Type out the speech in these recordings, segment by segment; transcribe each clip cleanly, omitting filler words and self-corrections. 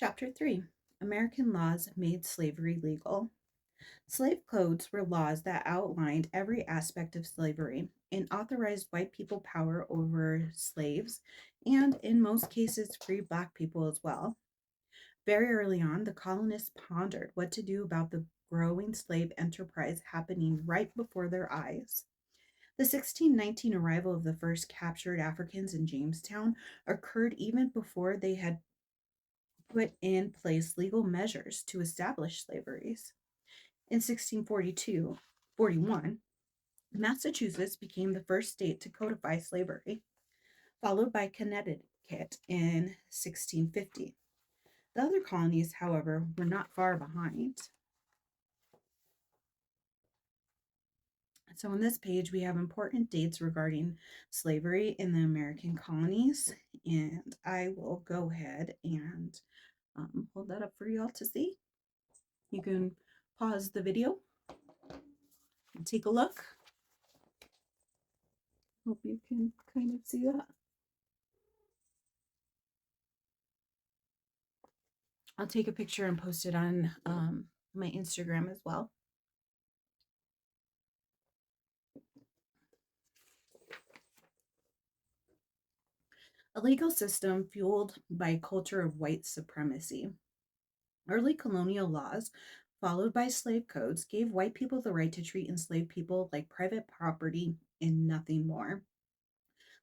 Chapter 3. American Laws Made Slavery Legal. Slave codes were laws that outlined every aspect of slavery and authorized white people power over slaves, and in most cases, free black people as well. Very early on, the colonists pondered what to do about the growing slave enterprise happening right before their eyes. The 1619 arrival of the first captured Africans in Jamestown occurred even before they had put in place legal measures to establish slaveries. In 1641, Massachusetts became the first state to codify slavery, followed by Connecticut in 1650. The other colonies, however, were not far behind. So, on this page, we have important dates regarding slavery in the American colonies, and I will go ahead and hold that up for y'all to see. You can pause the video and take a look. Hope you can kind of see that. I'll take a picture and post it on my Instagram as well. A legal system fueled by a culture of white supremacy. Early colonial laws, followed by slave codes, gave white people the right to treat enslaved people like private property and nothing more.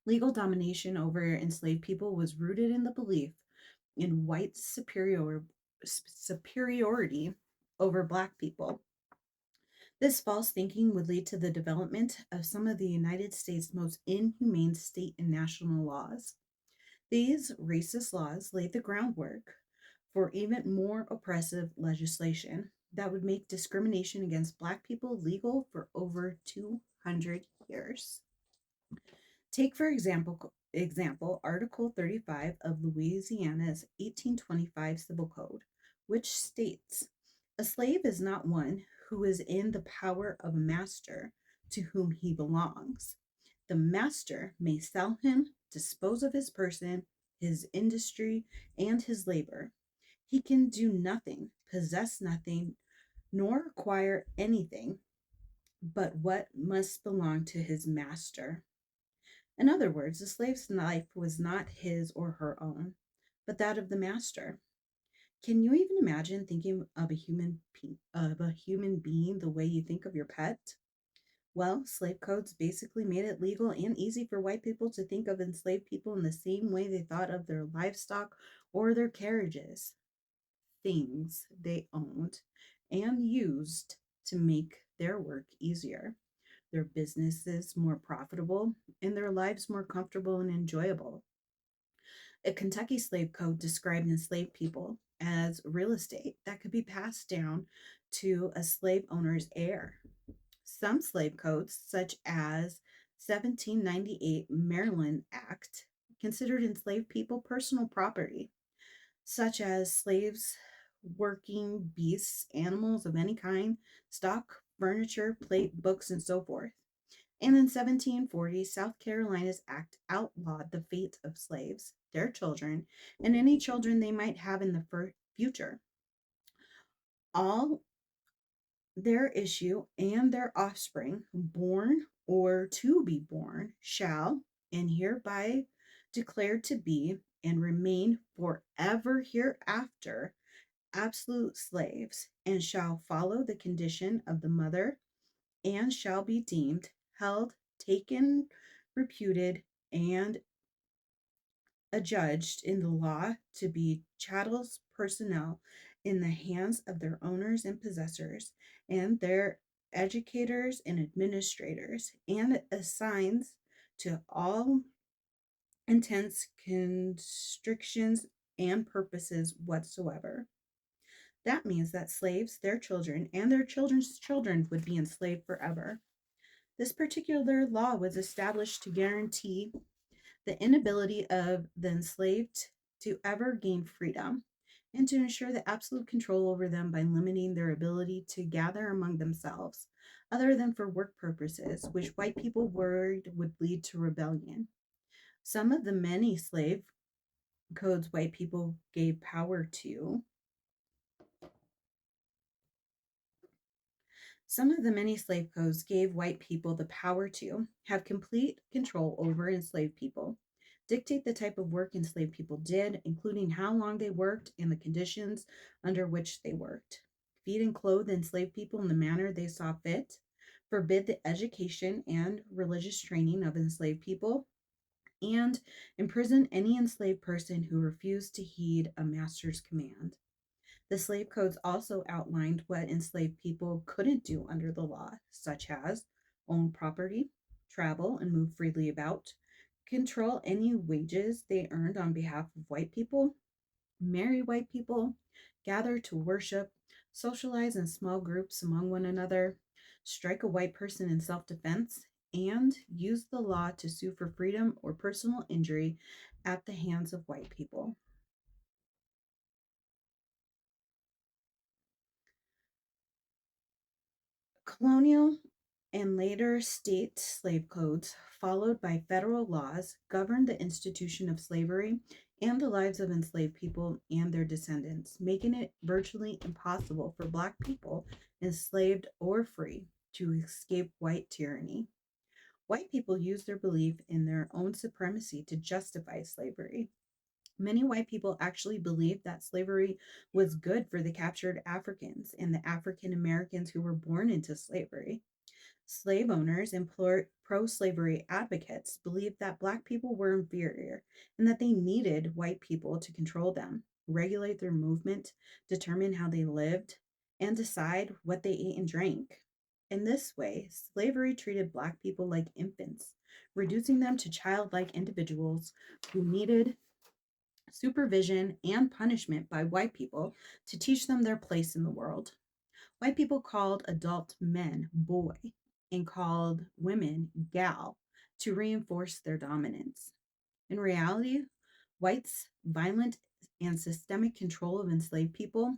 Legal domination over enslaved people was rooted in the belief in white superiority over black people. This false thinking would lead to the development of some of the United States' most inhumane state and national laws. These racist laws laid the groundwork for even more oppressive legislation that would make discrimination against Black people legal for over 200 years. Take, for example, Article 35 of Louisiana's 1825 Civil Code, which states a slave is not one who is in the power of a master to whom he belongs. The master may sell him, dispose of his person, his industry, and his labor. He can do nothing, possess nothing, nor acquire anything but what must belong to his master. In other words, the slave's life was not his or her own, but that of the master. Can you even imagine thinking of a human being the way you think of your pet? Well, slave codes basically made it legal and easy for white people to think of enslaved people in the same way they thought of their livestock or their carriages, things they owned and used to make their work easier, their businesses more profitable, and their lives more comfortable and enjoyable. A Kentucky slave code described enslaved people as real estate that could be passed down to a slave owner's heir. Some slave codes, such as 1798 Maryland Act, considered enslaved people personal property, such as slaves, working beasts, animals of any kind, stock, furniture, plate, books, and so forth. And in 1740, South Carolina's act outlawed the fate of slaves, their children, and any children they might have in the future. All their issue and their offspring, born or to be born, shall, and hereby declared to be, and remain forever hereafter, absolute slaves, and shall follow the condition of the mother, and shall be deemed, held, taken, reputed, and adjudged in the law to be chattels personnel in the hands of their owners and possessors, and their educators and administrators, and assigns to all intents, constrictions, and purposes whatsoever. That means that slaves, their children, and their children's children would be enslaved forever. This particular law was established to guarantee the inability of the enslaved to ever gain freedom, and to ensure the absolute control over them by limiting their ability to gather among themselves, other than for work purposes, which white people worried would lead to rebellion. Some of the many slave codes white people gave power to. Some of the many slave codes gave white people the power to have complete control over enslaved people, dictate the type of work enslaved people did, including how long they worked and the conditions under which they worked, feed and clothe enslaved people in the manner they saw fit, forbid the education and religious training of enslaved people, and imprison any enslaved person who refused to heed a master's command. The slave codes also outlined what enslaved people couldn't do under the law, such as own property, travel and move freely about, control any wages they earned on behalf of white people, marry white people, gather to worship, socialize in small groups among one another, strike a white person in self defense, and use the law to sue for freedom or personal injury at the hands of white people. Colonial and later state slave codes, followed by federal laws, governed the institution of slavery and the lives of enslaved people and their descendants, making it virtually impossible for Black people, enslaved or free, to escape white tyranny. White people used their belief in their own supremacy to justify slavery. Many white people actually believed that slavery was good for the captured Africans and the African Americans who were born into slavery. Slave owners and pro slavery advocates believed that Black people were inferior and that they needed white people to control them, regulate their movement, determine how they lived, and decide what they ate and drank. In this way, slavery treated Black people like infants, reducing them to childlike individuals who needed supervision and punishment by white people to teach them their place in the world. White people called adult men boy and called women gal to reinforce their dominance. In reality, whites' violent and systemic control of enslaved people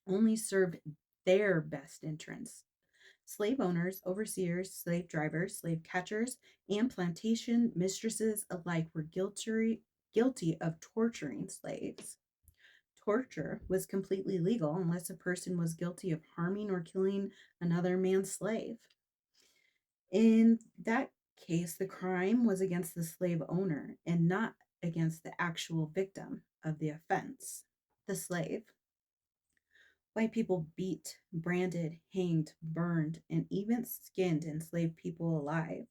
only served their best interests. Slave owners, overseers, slave drivers, slave catchers, and plantation mistresses alike were guilty of torturing slaves. Torture was completely legal unless a person was guilty of harming or killing another man's slave. In that case, the crime was against the slave owner and not against the actual victim of the offense, the slave. White people beat, branded, hanged, burned, and even skinned enslaved people alive.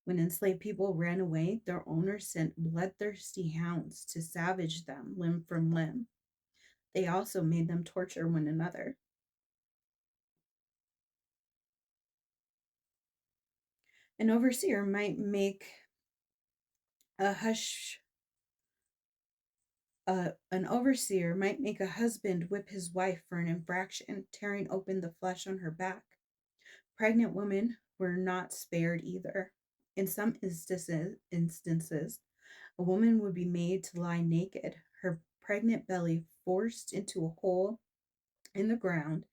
When enslaved people ran away, their owners sent bloodthirsty hounds to savage them limb from limb. They also made them torture one another. An overseer might make a hush an overseer might make a husband whip his wife for an infraction, tearing open the flesh on her back. Pregnant women were not spared either. In some instances, a woman would be made to lie naked, her pregnant belly forced into a hole in the ground,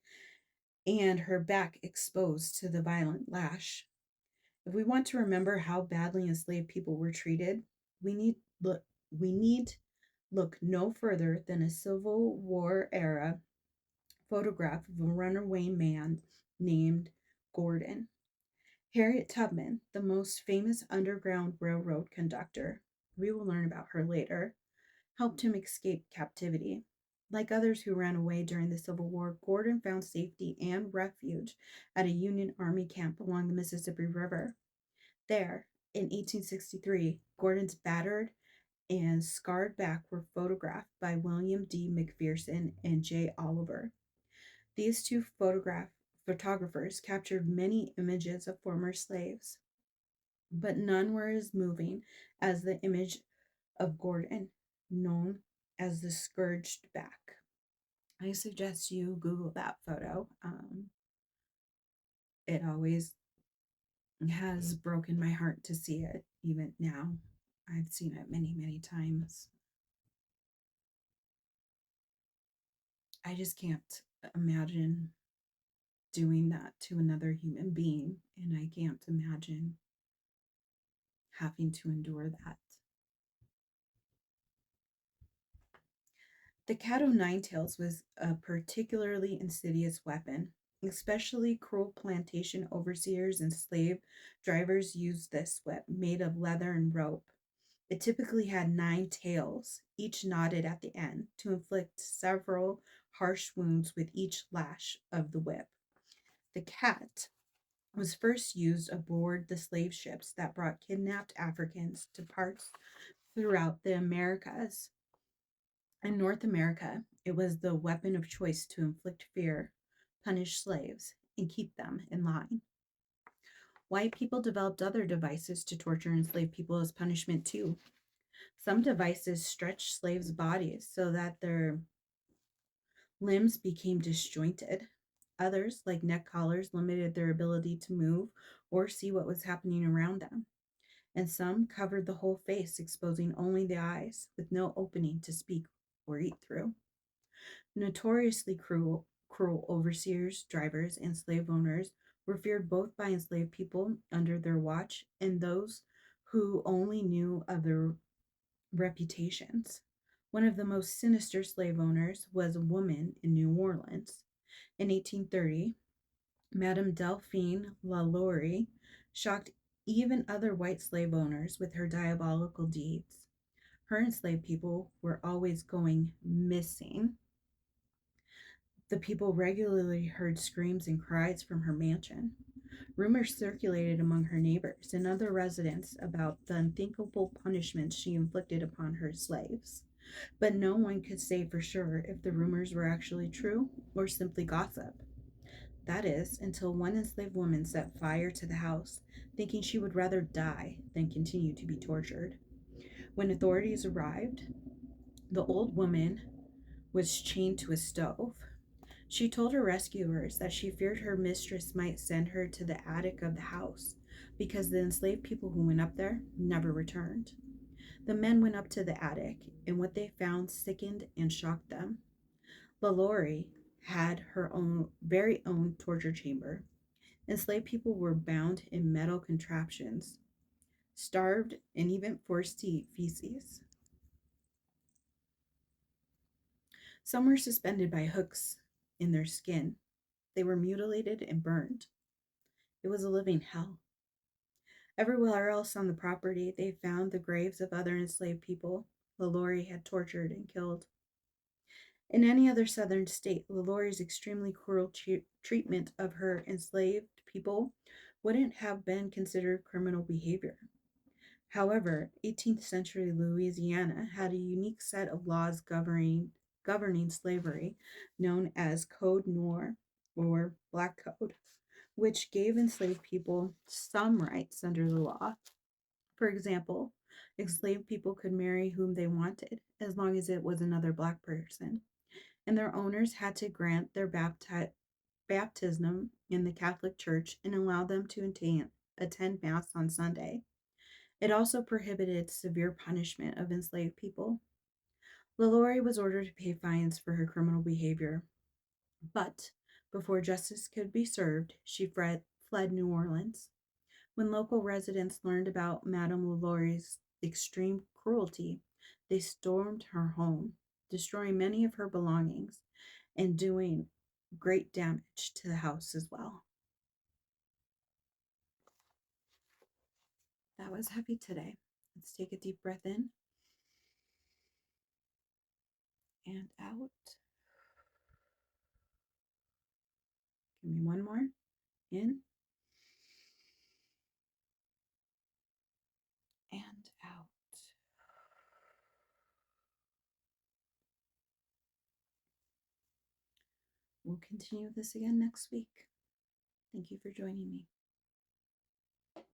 and her back exposed to the violent lash. If we want to remember how badly enslaved people were treated, we need look we need look no further than a Civil War era photograph of a runaway man named Gordon. Harriet Tubman, the most famous Underground Railroad conductor, we will learn about her later, helped him escape captivity. Like others who ran away during the Civil War, Gordon found safety and refuge at a Union Army camp along the Mississippi River. There, in 1863, Gordon's battered and scarred back were photographed by William D. McPherson and J. Oliver. These two photographers captured many images of former slaves, but none were as moving as the image of Gordon, known as the scourged back. I suggest you Google that photo. It always has broken my heart to see it, even now. I've seen it many, many times. I just can't imagine doing that to another human being, and I can't imagine having to endure that. The cat o' nine tails was a particularly insidious weapon. Especially cruel plantation overseers and slave drivers used this whip, made of leather and rope. It typically had 9 tails, each knotted at the end, to inflict several harsh wounds with each lash of the whip. The cat was first used aboard the slave ships that brought kidnapped Africans to parts throughout the Americas. In North America, it was the weapon of choice to inflict fear, punish slaves, and keep them in line. White people developed other devices to torture enslaved people as punishment too. Some devices stretched slaves' bodies so that their limbs became disjointed. Others, like neck collars, limited their ability to move or see what was happening around them. And some covered the whole face, exposing only the eyes, with no opening to speak or eat through. Notoriously cruel overseers, drivers, and slave owners were feared both by enslaved people under their watch and those who only knew of their reputations. One of the most sinister slave owners was a woman in New Orleans. In 1830, Madame Delphine LaLaurie shocked even other white slave owners with her diabolical deeds. Her enslaved people were always going missing. The people regularly heard screams and cries from her mansion. Rumors circulated among her neighbors and other residents about the unthinkable punishments she inflicted upon her slaves. But no one could say for sure if the rumors were actually true or simply gossip. That is, until one enslaved woman set fire to the house, thinking she would rather die than continue to be tortured. When authorities arrived, the old woman was chained to a stove. She told her rescuers that she feared her mistress might send her to the attic of the house because the enslaved people who went up there never returned. The men went up to the attic, and what they found sickened and shocked them. LaLaurie had her own very own torture chamber. Enslaved people were bound in metal contraptions, starved, and even forced to eat feces. Some were suspended by hooks in their skin. They were mutilated and burned. It was a living hell. Everywhere else on the property, they found the graves of other enslaved people LaLaurie had tortured and killed. In any other southern state, LaLaurie's extremely cruel treatment of her enslaved people wouldn't have been considered criminal behavior. However, 18th century Louisiana had a unique set of laws governing slavery known as Code Noir or Black Code, which gave enslaved people some rights under the law. For example, enslaved people could marry whom they wanted as long as it was another black person, and their owners had to grant their baptism in the Catholic Church and allow them to attend Mass on Sunday. It also prohibited severe punishment of enslaved people. LaLaurie was ordered to pay fines for her criminal behavior, but before justice could be served, she fled New Orleans. When local residents learned about Madame LaLaurie's extreme cruelty, they stormed her home, destroying many of her belongings and doing great damage to the house as well. That was heavy today. Let's take a deep breath in and out. Give me one more. In and out. We'll continue this again next week. Thank you for joining me.